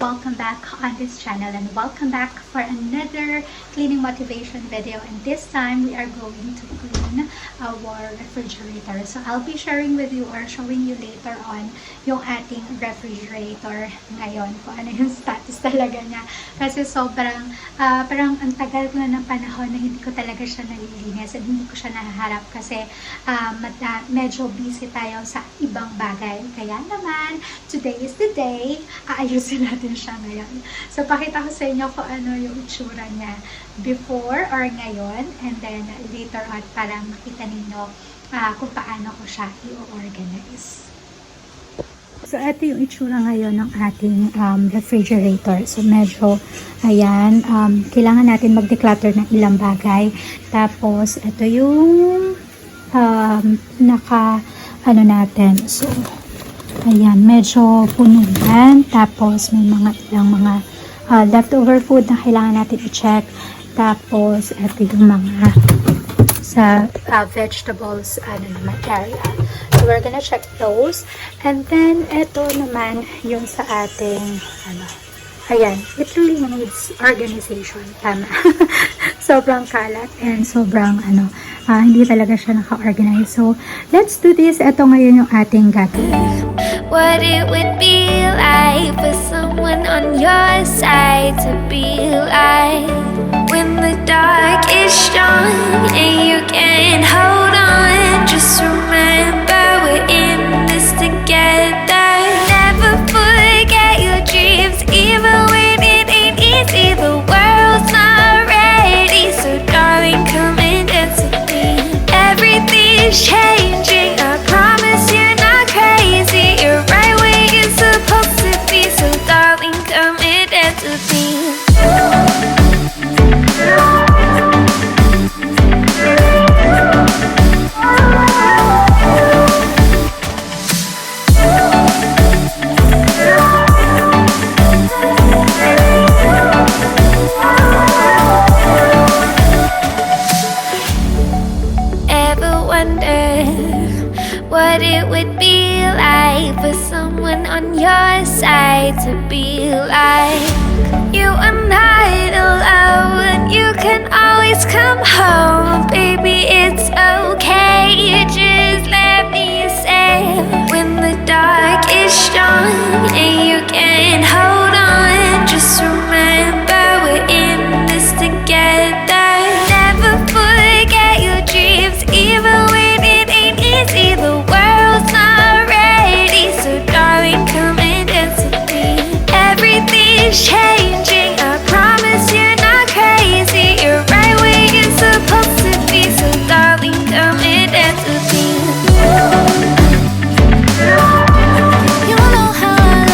welcome back on this channel and welcome back for another cleaning motivation video. And this time we are going to clean our refrigerator. So I'll be sharing with you or showing you later on yung ating refrigerator ngayon, kung ano yung status talaga niya. Kasi sobrang parang ang tagal na ng panahon na hindi ko talaga siya nalilinis at hindi ko siya nahaharap kasi medyo busy tayo sa ibang bagay. Kaya naman, today is the day, aayusin natin siya ngayon. So, pakita ko sa inyo kung ano yung itsura niya before or ngayon, and then later on para makita ninyo kung paano ko siya i-organize. So, ito yung itsura ngayon ng ating refrigerator. So, medyo, ayan, kailangan natin mag-declutter ng ilang bagay. Tapos, ito yung natin. So, ayan, medyo puno yan. Tapos, may ilang mga leftover food na kailangan natin i-check. Tapos, ito yung mga sa vegetables area. So, we're gonna check those. And then, ito naman yung sa ating, ayan, it really needs organization. Tama. Sobrang kalat and sobrang, hindi talaga siya naka-organize. So, let's do this. Ito ngayon yung ating gagawin. What it would be like for someone on your side to be like when the dark is strong and you can't hold on. Just remember we're in this together. Never forget your dreams, even when it ain't easy. The world's not ready, so darling, come and dance with me. Everything's changing, I promise you're not crazy. You're right where you're supposed to be, so darling, come and dance with me. What it would be like for someone on your side to be like you are not alone. You can always come home, baby, it's okay. Just let me say when the dark is strong and you can't hold on. Just remember we're in this together. Never forget your dreams, even when it ain't easy. The world's not ready, so darling, come and dance with me. Everything's changing, I promise you're not crazy. You're right where you're supposed to be, so darling, come and dance with me. You know how I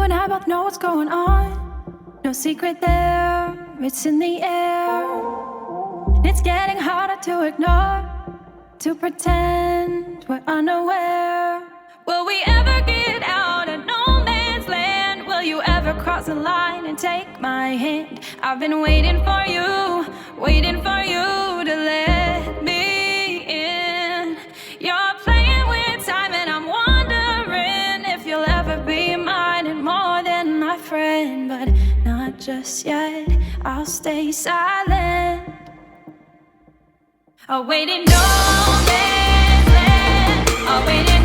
and I both know what's going on. No secret there, it's in the air. It's getting harder to ignore, to pretend we're unaware. Will we ever get out of no man's land? Will you ever cross the line and take my hand? I've been waiting for you to let me in. You're playing with time and I'm wondering if you'll ever be mine and more than my friend. But not just yet, I'll stay silent. Awaiting no man's land, awaiting